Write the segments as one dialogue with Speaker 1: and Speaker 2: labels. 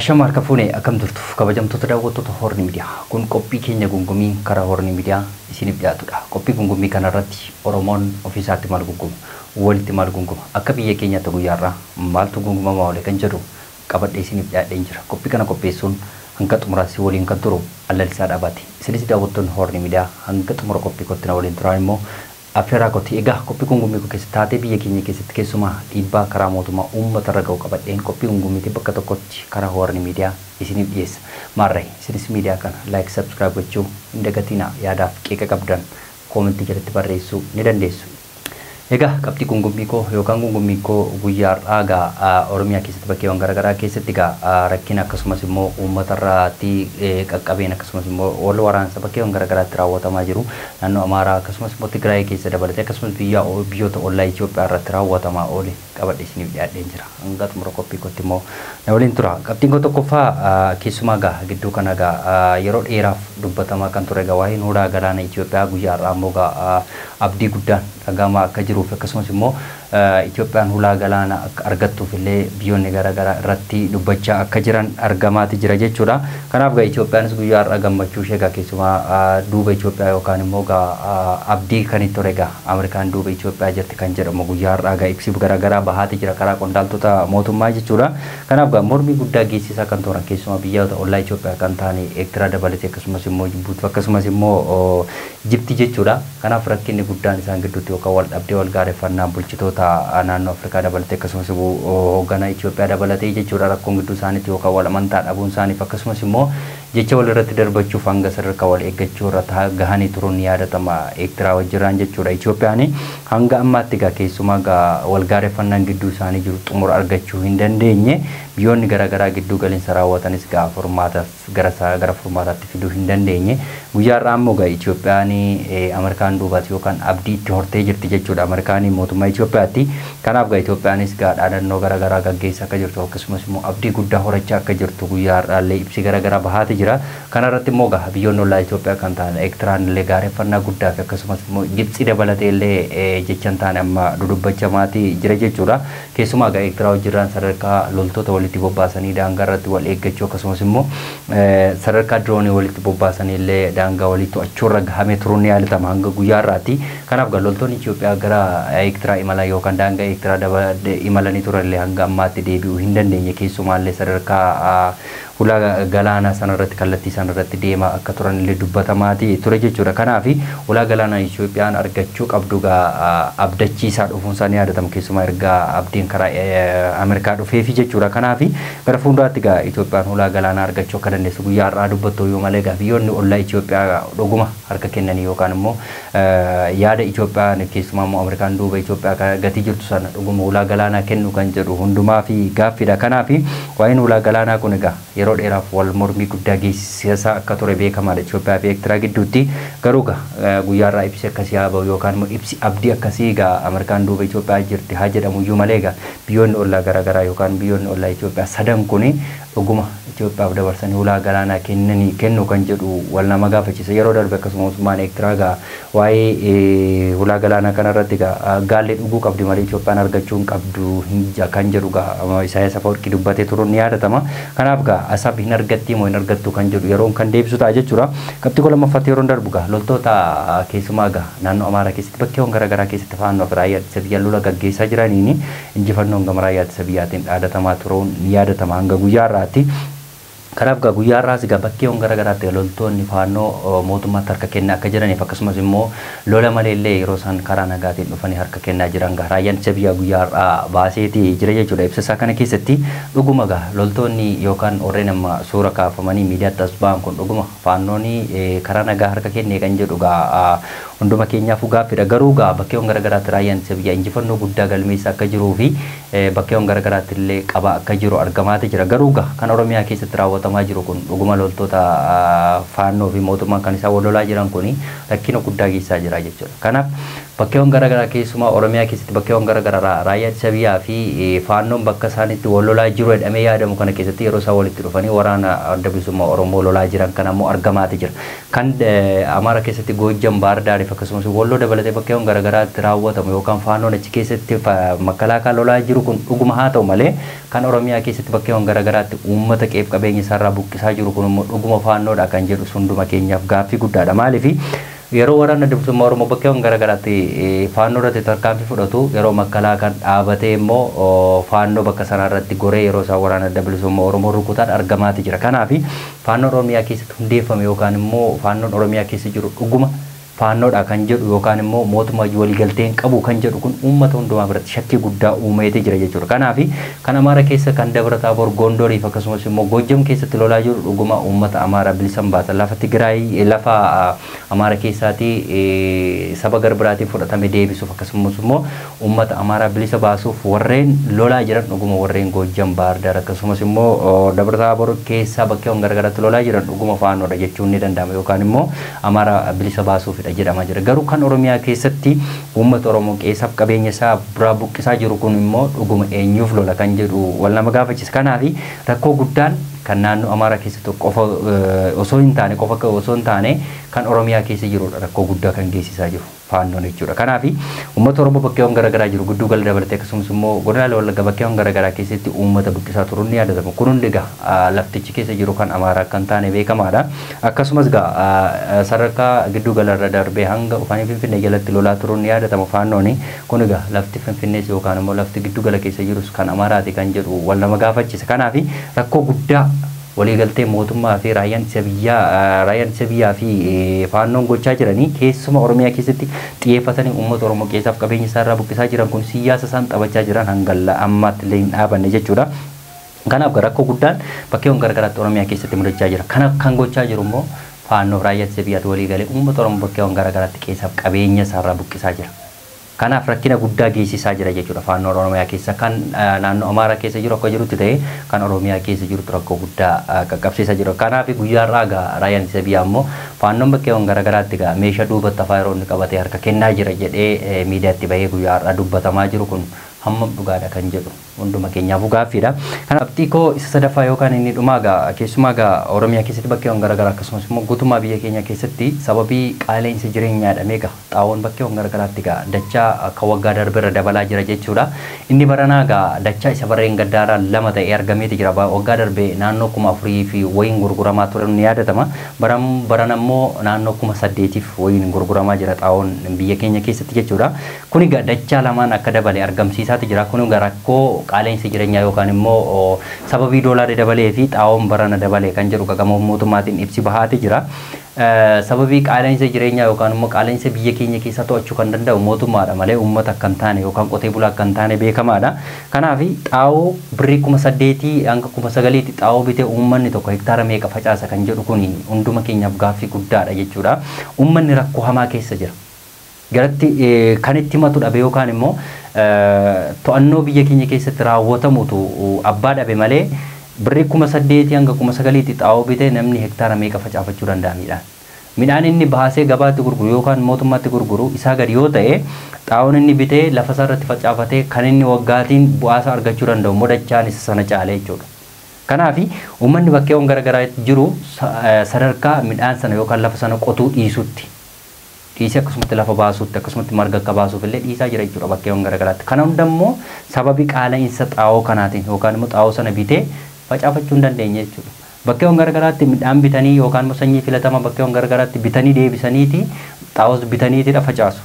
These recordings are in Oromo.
Speaker 1: Ashama harka fuune akkam turtu kabajamtoota daawwattoota Horni Miidiyaa kun qophii keenya gungumii karaa Horni Miidiyaa isiniif dhiyaatudha. Qophii gungumii kanarratti Oromoon ofiisaatti maal gunguma walitti maal gunguma akka biyya keenyaatti guyyaarraa maaltu gungumamaa oole kan jedhu qabadhee isiniif dhiyaadhee jira. Qophii kana qopheessuun hanga xumuraatti waliin kan turu Allalisaa Dhaabaati. Isinis daawwattoonni Horni Miidiyaa hanga xumura qophii kottina waliin turan immoo Afeeraa kooti egaa qophii gungumii keessatti taatee biyya keenya keessatti keessumaa dhiibbaa karaa mootummaa uummata irra ga'u qabadheen qophii gungumii bakka tokkotti karaa Horni Miidiyaa isiniif dhiyeessa. Maarree isinis miidiyaa kana like subscribe gochuu hin dagatinaa yaadaaf qeeqa qabdan koomentii jalatti barreessuu ni dandeessu. Egaa qabxii gungumii koo yookaan gungumii koo guyyaa har'aa Oromiyaa keessatti bakkeewwan garaagaraa keessatti rakkina akkasumas immoo uummata irratti qaqqabeen akkasumas immoo wal waraansa bakkeewwan garaagaraatti raawwatamaa jiru naannoo Amaaraa akkasumas immoo Tigraay keessa dabalatee akkasumas biyyoota ollaa Itoophiyaa irratti raawwatamaa oole qabadhee isiniif dhiyaadheen jira. Hanga xumura qophii kootti immoo na waliin tura. Qabxiin koo tokkoffaa keessumaa gidduu kana yeroo dheeraaf dubbatamaa kan ture waa'een hudhaa galaana Itoophiyaa guyyaa har'aa immoo abdii guddaan dhagahamaa akka jiruuf akkasumas immoo Itoophiyaan hudhaa galaana akka argattuuf illee biyyoonni garaagaraa irratti dubbachaa akka jiran argamaati jira jechuudha. Kanaaf Itoophiyaanis guyyaa har'aa gammachuu ishee keessumaa duuba Itoophiyaa yookaan immoo abdii kan itti ture Ameerikaan duuba Itoophiyaa jirti kan jedhamu guyyaa har'aa ibsiif garaagaraa bahaati jira karaa qondaaltota mootummaa jechuudha. Kanaaf mormii guddaa geessisaa kan turan keessumaa biyyoota ollaa Itoophiyaa kan ta'an Eertiraa dabalatee akkasumas immoo Jibuutii akkasumas immoo Jibtii jechuudha. Kanaaf rakkinni guddaan isaan gidduutti yookaan wal dhabdee wal gaarreeffannaa bulchitoota naannoo Afrikaa dabalatee akkasumas hoogganaa Itoophiyaa dabalatee jechuudha rakkoon gidduu isaaniitti yookaan wal amantaa dhabuun isaaniif akkasumas immoo jecha wal irratti darbachuuf hanga sadarkaa wal eeggachuu irratti gahanii turuun ni yaadatama Eertiraa wajjiraan jechuudha. Itoophiyaan hanga ammaatti keessumaa wal gaarreeffannaan gidduu isaanii jiru xumura argachuu hin dandeenye biyyoonni garaagaraa gidduu galiinsa raawwatanis gara furmaataatti fiduu hin dandeenye guyyaa har'aa immoo Itoophiyaan Ameerikaan duubaatti yookaan abdii itti hortee jirti jechuudha Ameerikaan mootummaa Itoophiyaatti. Kanaaf Itoophiyaanis dhaadannoo garaagaraa gaggeessaa akka jirtu akkasumas immoo abdii guddaa horachaa akka jirtu guyyaa har'aallee ibsi garaagaraa bahaati jira. Kana irratti immoo biyyoonni ollaa Itoophiyaa kan ta'an Eertiraan illee gaarreeffannaa guddaa fi akkasumas immoo Gibxii dabalatee illee jechaan ta'an amma dudubbachamaati jira jechuudha. Keessumaa Eertiraa wajjiraan sadarkaa loltoota walitti bobbaasanii daangaa irratti wal eeggachuu akkasumas immoo sadarkaa diroonii walitti bobbaasanii illee daangaa walitti to'achuurra gahamee turuun ni yaadatama hanga guyyaa har'aatti. Kanaaf loltoonni Itoophiyaa gara Eertiraa imalan yookaan daangaa Eertiraa imalanii turan illee hanga ammaatti deebi'uu hin dandeenye keessumaa illee sadarkaa hudhaa galaanaa sanarratti kallattii sanarratti deemaa akka turan illee dubbatamaati ture jechuudha. Kanaaf hudhaa galaanaa Itoophiyaan argachuu qabdu abdachiisaa dhufuun isaa ni yaadatama keessumaa erga abdiin karaa Ameerikaa dhufeefi jechuudha. Kanaaf gara fuulduraatti Itoophiyaan hudhaa galaanaa argachuu akka dandeessu guyyaa har'aa dubbattu yoo malee biyyoonni ollaa Itoophiyaa dhuguma harka kennanii yookaan immoo yaada Itoophiyaan keessumaa immoo Ameerikaan duuba Itoophiyaa gatii jirtu sana dhuguma hudhaa galaanaa kennu kan jedhu hundumaa fi gaaffiidha. Kanaaf waa'een hudhaa galaanaa kun yeroo dheeraaf wal mormii guddaa geessisaa akka ture beekamaadha Itoophiyaa fi Eertiraa gidduutti. Garuu guyyaa har'aa ibsi akkasii haa ba'u yookaan immoo ibsi abdii akkasii Ameerikaan duuba Itoophiyaa jirti haa jedhamu iyyuu malee biyyoonni ollaa garaagaraa yookaan biyyoonni ollaa Itoophiyaa sadan kun dhuguma Itoophiyaaf dabarsanii hudhaa galaanaa kennu kan jedhu wal nama gaafachiisa. Yeroo darbe akkasuma mootummaan Eertiraa waa'ee hudhaa galaanaa kanarratti gaallee dhuguu qabdi malee Itoophiyaan argachuu hin qabdu kan jedhu Isaayyaas Afeworqii dubbatee turuun ni yaadatama. Kanaaf asab hin argatti moo hin argattu kan jedhu yeroon kan deebisu ta'a jechuudha. Qabxii lammaffatti yeroon darbu loltoota keessumaa naannoo Amaaraa keessatti bakkeewwan garaagaraa keessatti faannoo fi raayyaa ittisa biyyaa lola gaggeessaa jiraniin injifannoon gama raayyaa ittisa biyyaatiin dhaadatamaa turuun ni yaadatama hanga guyyaa har'aatti. Kanaaf guyyaa har'aas bakkeewwan garaagaraatti loltoonni faannoo mootummaatti harka kennaa akka jiraniif akkasumas immoo lola malee illee yeroo isaan karaa nagaatiin dhufanii harka kennaa jiran raayyaan ittisa biyyaa guyyaa har'aa baaseeti jira jechuudha. Ibsa isaa kana keessatti dhuguma loltoonni yookaan warreen amma suura kaafamanii miidiyaatti as ba'an kun dhuguma faannoonni karaa nagaa harka kennee kan jedhu hunduma keenyaaf gaaffiidha. Garuu bakkeewwan garaagaraatti raayyaan ittisa biyyaa injifannoo guddaa galmeessaa akka jiruu fi bakkeewwan garaagaraatti illee qabaa akka jiru argamaati jira. Garuu kan Oromiyaa keessatti raawwatamaa jiru kun dhuguma loltoota faannoo fi mootummaan kan isaan wal lolaa jiran kun rakkina guddaa geessaa jira jechuudha. Kanaaf bakkeewwan garaagaraa keessumaa Oromiyaa keessatti bakkeewwan garaagaraa raayyaa ittisa biyyaa fi faannoon bakka isaanitti wal lolaa jiru jedhamee yaadamu kana keessatti yeroo isaan walitti dhufanii waraana adda bilisummaa Oromoo lolaa jiran kan ammoo argamaati jira. Kan Amaara keessatti Goojjam Baar Daariif akkasumas Walloo dabalatee bakkeewwan garaagaraatti raawwatamu yookaan faannoon achi keessatti makalaakaa lolaa jiru kun dhuguma haa ta'u malee kan Oromiyaa keessatti bakkeewwan garaagaraatti uummata qeef qabeenya isaarraa buqqisaa jiru kun immoo dhuguma faannoodha kan jedhu hunduma keenyaaf gaaffii guddaadha. Maaliif yeroo waraana adda bilisummaa Oromoo bakkeewwan garaagaraatti faannoo irratti tarkaanfii fudhatu yeroo makalaakaan dhaabatee immoo faannoo bakka sanaa irratti goree yeroo isaa waraana adda bilisummaa Oromoo rukutaan argamaati jira. Kanaaf faannoon Oromiyaa keessatti hundeeffame yookaan immoo faannoon Oromiyaa keessa jiru dhuguma faannoodha kan jedhu yookaan immoo mootummaa waliigalteen qabu kan jedhu kun uummata hundumaa biratti shakkii guddaa uumeeti jira jechuudha. Kanaaf kan Amaara keessa kan Dabra Taaboor Gondoriif akkasumas immoo Goojjam keessatti lolaa jiru dhuguma uummata Amaara bilisan baasa lafa Tigraay lafa Amaara keessaati saba garbiraatiin fudhatame deebisuuf akkasumas immoo uummata Amaara bilisa baasuuf warreen lolaa jiran dhuguma warreen Goojjam Baar Daar akkasumas immoo Dabra Taaboor keessa bakkeewwan garaagaraatti lolaa jiran dhuguma faannoodha jechuun ni danda'ama yookaan immoo Amaara bilisa baasuuf jedhama jira. Garuu kan Oromiyaa keessatti uummata Oromoo qeessaaf qabeenya isaa biraa buqqisaa jiru kun immoo dhuguma eenyuuf lola kan jedhu wal nama gaafachisa. Kanaaf rakkoo guddaan kan naannoo Amaara keessatti qofa osoo hin taane kan Oromiyaa keessa jirudha rakkoo guddaa kan geessisaa jiru faannoon jechuudha. Kanaaf uummata Oromoo bakkeewwan garaagaraa jiru gidduu gala dabalatee akkasumas immoo godinaalee Wallaggaa bakkeewwan garaagaraa keessatti uummata buqqisaa turuun ni yaadatama. Kun hundi laftichi keessa jiru kan Amaaraa kan taane beekamaadha. Akkasumas sadarkaa gidduu galarra darbee hanga ufanii Finfinnee jalatti lolaa turuun ni yaadatama faannoon. Kun lafti Finfinnees yookaan immoo lafti gidduu gala keessa jirus kan Amaaraati kan jedhu wal nama gaafachisa. Kanaaf rakkoo guddaa waliigaltee mootummaa fi raayyaan ittisa biyyaa fi faannoon gochaa jiranii keessuma Oromiyaa keessatti xiyyeeffatanii uummata Oromoo qeessaaf qabeenya isaarraa buqqisaa jiran kun siyaasa isaan taphachaa jiran hangalla ammaatti illee hin dhaabanne jechuudha. Kanaaf rakkoo guddaan bakkeewwan garaagaraatti Oromiyaa keessatti mudachaa jira. Kanaaf kan gochaa jiru immoo faannoof raayyaa ittisa biyyaatti waliigalee uummata Oromoo bakkeewwan garaagaraatti qeessaaf qabeenya isaarraa buqqisaa jira. Kanaaf rakkina guddaa geessisaa jira jechuudha faannoon Oromiyaa keessa kan naannoo Amaaraa keessa jiru akka jirutti ta'e kan Oromiyaa keessa jiru rakkoo guddaa qaqqabsiisaa jira. Kanaaf guyyaa irraa raayyaan ittisa biyyaa immoo faannoon bakkeewwan garaagaraatti meeshaa duubatti afaa yeroo inni qabatee harka kennaa jira jedhee miidiyaatti bahee guyyaa irraa dubbatamaa jiru kun hammam dhugaadha kan jedhu hunduma keenyaaf gaaffiidha. Kanaaf xiqqoo isa sadaffaa yookaan inni dhumaa keessumaa Oromiyaa keessatti bakkeewwan garaagaraa akkasumas immoo guutummaa biyya keenya keessatti sababii qaala'insa jireenyaadha meeqa xaa'oon bakkeewwan garaagaraatti dachaa akka waggaa darbeerra dabalaa jira jechuudha. Inni baranaa dachaa isa barreen gaddaarraa lama ta'ee argameeti jira. Waggaa darbee naannoo 4,000 fi wayiin gurguramaa ture ni yaadatama. Barana immoo naannoo 8,000 wayiin gurguramaa jira xaa'oon biyya keenya keessatti jechuudha. Kuni dachaa lamaan akka dabale argamsiisaati jira. Kun rakkoo qaala'insa jireenyaa yookaan immoo sababii doolaarri dabalee fi xaa'oon barana dabalee kan jedhu gama mootummaatiin ibsi bahaati jira. Sababii qaala'insa jireenyaa yookaan immoo qaala'insa biyya keenya keessa to'achuu kan danda'u mootummaadha malee uummata kan taane yookaan qotee bulaa kan taane beekamaadha. Kanaaf xaa'oo birrii 8,000 hanga 9,000 xaa'oo bitee uummanni tokko hektaara meeqa facaasa kan jedhu kun hunduma keenyaaf gaaffii guddaadha jechuudha. Uummanni rakkoo hamaa keessa jira. Garatti kan itti himatu dhabe yookaan immoo to'annoo biyya keenya keessatti raawwatamutu abbaa dhabe malee birrii 8,000 hanga 9,000 xaa'oo bitee namni hektaara meeqa facaafachuu danda'a midhaan. Midhaan inni baasee gabaatti gurguru yookaan mootummaatti gurguru isaa gadi yoo ta'e xaa'oon inni bitee lafa isaa irratti facaafatee kan inni waggaatiin bu'aasa argachuu danda'u modachaan isa sana caalee jechuudha. Kanaaf uummanni bakkeewwan garaagaraa jiru sadarkaa midhaan sana yookaan lafa sana qotuu dhiisutti dhiisee akkasumatti lafa baasuutti akkasumatti marga akka baasuuf illee dhiisaa jira jechuudha bakkeewwan garaagaraatti. Kana hundammoo sababii qaala'insa xaa'oo kanaatiin yookaan immoo xaa'oo sana bitee facaafachuu hin dandeenye jechuudha. Bakkeewwan garaagaraatti midhaan bitanii yookaan immoo sanyii filatamaa bakkeewwan garaagaraatti bitanii deebisaniiti xaa'oos bitaniitidha facaasu.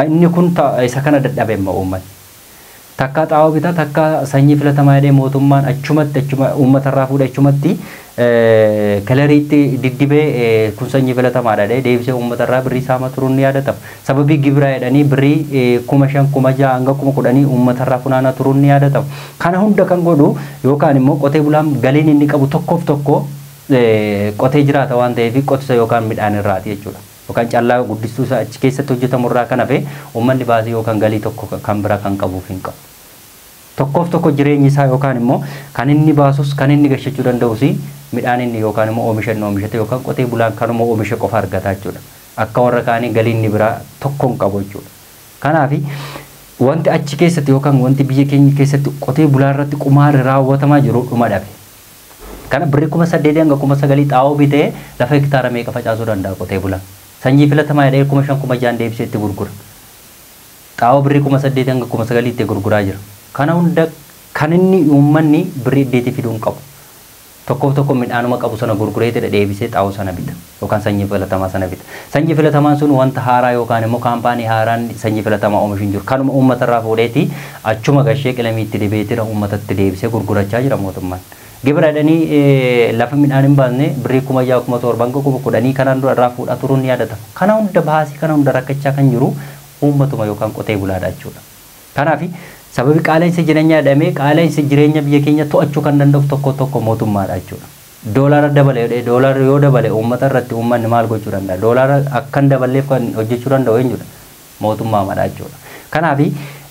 Speaker 1: Inni kun isa kana dadhabe immoo uummanni. Takka xaa'oo bitaa takka sanyii filatamaa jedhee mootummaan achumatti uummatarraa fuudhee achumatti kalariitti diddibee kun sanyii filatamaadha jedhee deebisee uummatarraa birrii saama turuun ni yaadatama. Sababii gibiraa jedhanii birrii 5,000 6,000 hanga 10,000 uummatarraa funaanaa turuun ni yaadatama. Kana hunda kan godhu yookaan immoo qotee bulaan galiin inni qabu tokkoof tokko qotee jiraata waan ta'eef qotisa yookaan midhaan irraati jechuudha. Yookaan callaa guddistuu isaa achi keessatti hojjetamu irraa kan hafe uummanni baasii yookaan galii tokko kan biraa kan qabuuf hin qabu. Tokkoof tokko jireenyi isaa yookaan immoo kan inni baasus kan inni gashachuu danda'us midhaan inni yookaan immoo oomisha inni oomishate yookaan qotee bulaan kanuma oomisha qofa argata jechuudha. akka warra kaanii galiin ni biraa tokkoon qabu jechuudha. Kanaaf wanti achi keessatti yookaan wanti biyya keenya keessatti qotee bulaa irratti qumaarri raawwatamaa jiru dhuma dhabe. Kana birrii 8,000 hanga 9,000 xaa'oo bitee lafa hektaara meeqa facaasuu danda'a qotee bulaan. Sanyii filatamaa jedhee 5,000 6,000 deebisee itti gurgura. Xaa'oo birrii 8,000 hanga 9,000 itti gurguraa jira. Kana hunda kan inni uummanni birrii iddeetii fiduu hin qabu. Tokko midhaanuma qabu sana gurguree deebisee xaa'oo sana bita yookaan sanyii filatamaa sana bita. Sanyii filatamaan sun wanta haaraa yookaan immoo kaampaanii haaraan sanyii filatamaa oomishu hin jiru. Kanuma uummata irraa fuudheeti achuma gashee qilamii itti dibeetira uummatatti deebisee gurgurachaa jira mootummaan. Gibira jedhanii lafa midhaan hin baasne birrii 6,700 kanaan dura irraa fuudhaa turuun ni yaadatama. Kana hunda baasii kana hunda rakkachaa kan jiru uummatuma yookaan qotee bulaadha jechuudha. Kanaaf sababi qaala'insa jireenyaa jedhamee qaala'insa jireenya biyya keenya to'achuu kan danda'u tokko mootummaadha jechuudha. Doolaara dabale doolaara yoo dabale uummata irratti uummanni maal gochuu danda'a? Doolaara akkan dabaleef kan hojjechuu danda'u eenyudha? Mootummaadha jechuudha. Kanaaf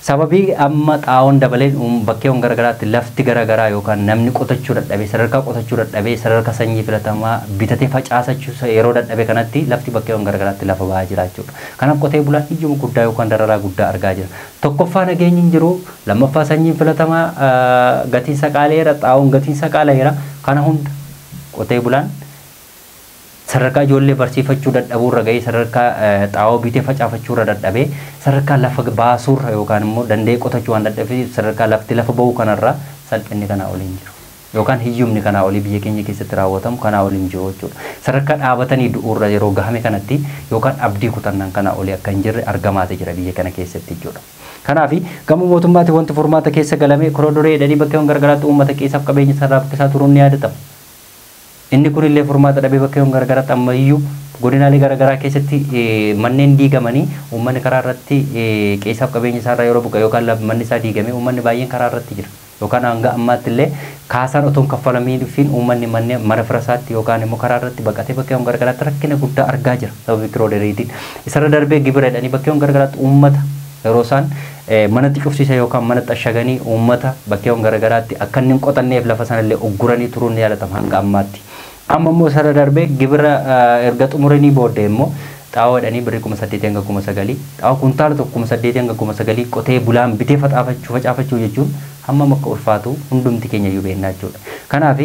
Speaker 1: sababii amma xaa'oon dabalee bakkeewwan garagaraatti lafti garagaraa yookaan namni qotachuu dadhabee sadarkaa qotachuu dadhabee sadarkaa sanyii filatamaa bitatee facaasachuu yeroo dadhabee kanatti lafti bakkeewwan garagaraatti lafa ba'aa jira jechuudha. Kanaaf qotee bulaan hiyyuma guddaa yookaan dararaa guddaa argaa jira. Tokkoffaa nageenyi hin jiru, lammaffaa sanyiin filatamaa gatiin saqaaleera, xaa'oon gatiin saqaaleera. Kana hunda qotee bulaan sadarkaa ijoollee barsiifachuu dadhabuurra ga'ee sadarkaa xaa'oo bitee facaafachuu dadhabee sadarkaa lafa baasuurra yookaan immoo danda'ee qotachuu waan dadhabee sadarkaa lafti lafa ba'uu kanarraa salphinni kanaa olii hin jiru yookaan hiyyumni kanaa olii biyya keenya keessatti raawwatamu kanaa olii hin jiru jechuudha. Sadarkaa dhaabatanii du'uurra yeroo gahame kanatti yookaan abdii kutannaan kanaa olii akka hin jirre argamaatee jira biyya kana keessatti jechuudha. Kanaaf gama mootummaatti wanti furmaata keessa galame korodoree jedhanii bakkeewwan garagaraatti uummata keessaaf qabeenya sarraa bukkisaa turuun ni yaadatama. Inni kun illee furmaata dhabee bakkeewwan garagaraatti ammayyuu godinaalee garagaraa keessatti manneen diigamanii uummanni karaa irratti qeessaaf qabeenya isaarraa yeroo buqa yookaan manni isaa diigame uummanni baay'een karaa irratti jira. Yookaan hanga ammaatti illee kaasaan otoo hin kaffalamiifiin uummanni mana fira isaatti yookaan immoo karaa irratti baqatee bakkeewwan garagaraatti rakkina guddaa argaa jira sababii kirooderiitiin. Isarra darbee gibira jedhanii bakkeewwan garagaraatti uummata yeroo isaan manatti cufsiisa yookaan manatti ashaganii uummata bakkeewwan garagaraatti akka inni hin qotanneef lafa sanallee ugguranii turuun ni yaadatama hanga ammaatti. Amma immoo isarra darbee gibira erga xumuranii booddee immoo xaa'oo jedhanii birrii 8,000 hanga 9,000 xaa'oo kuntaala tokko 8,000 hanga 9,000 qotee bulaan bitee facaafachuu jechuun hammam akka ulfaatu hundumti keenya iyyuu beeknaa jechuudha. Kanaaf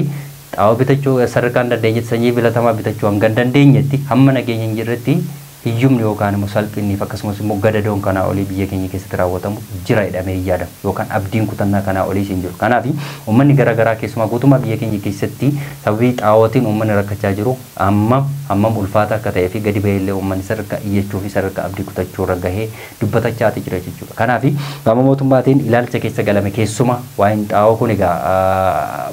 Speaker 1: xaa'oo bitachuu sadarkaan dandeenyetti sanyii filatamaa bitachuu hanga dandeenyetti hamma nageenya hin jirretti hiyyumni yookaan immoo salphinniif akkasumas immoo gadadoon kanaa olii biyya keenya keessatti raawwatamu jira jedhamee yaadama yookaan abdiin kutannaa kanaa olii hin jiru. Kanaaf uummanni garagaraa keessumaa guutummaa biyya keenya keessatti sababii xaa'ootiin uummanni rakkachaa jiru hammam ulfaata akka ta'ee fi gadi ba'ee illee uummanni sadarkaa iyyachuu fi sadarkaa abdii kutachuu irra gahee dubbatachaati jira jechuudha. Kanaaf gama mootummaatiin ilaalcha keessa galame keessumaa waa'een xaa'oo kun egaa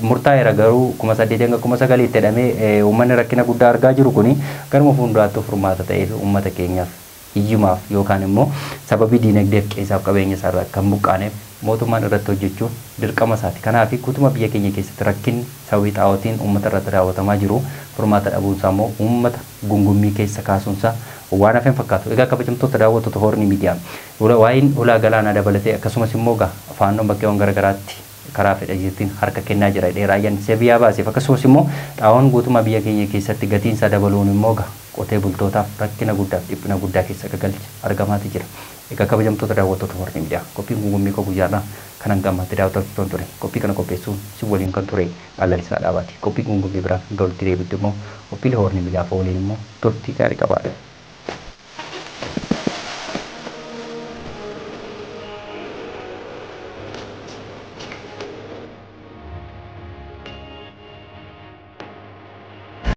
Speaker 1: murtaa'eera garuu 8,000 hanga 9,000 itti jedhamee uummanni rakkina guddaa argaa jiru kuni garuma fuulduraatti furmaata ta'ee fi uummata keenyaaf hiyyumaaf yookaan immoo sababii diinagdeef qeessaaf qabeenya isaarraa kan buqqaaneef mootummaan irratti hojjechuun dirqama isaati. Kanaaf guutummaa biyya keenya keessatti rakkinni sababii xaa'ootiin uummata irratti raawwatamaa jiru furmaata dhabuunsaa immoo uummata gungummii keessa kaasuunsaa waan hafeen fakkaatu. Egaa kabajamtoota daawwattoota Horni Miidiyaa waa'een ulaa galaanaa dabalatee akkasumas immoo afaanonni bakkeewwan garagaraatti karaa fedhajiitiin harka kennaa jira dheeraayyaan isa biyyaa baaseef akkasumas immoo xaa'oon guutummaa biyya keenya keessatti gatiin isaa dabaluun immoo qotee bultootaaf rakkina guddaaf dhiphina guddaa keessa galche argamaati jira. Egaa kabajamtoota daawwattoota Horni Miidiyaa qophiin gungummii koo guyyaadhaa kanan gammaatti daawwachuun ture. Qophii kana qopheessuun si waliin kan ture Allalisaa Dhaabaati. Qophii gungummii biraa walitti deebi'utti immoo qophiilee Horni Miidiyaaf waliin immoo turtii gaarii qabaadha.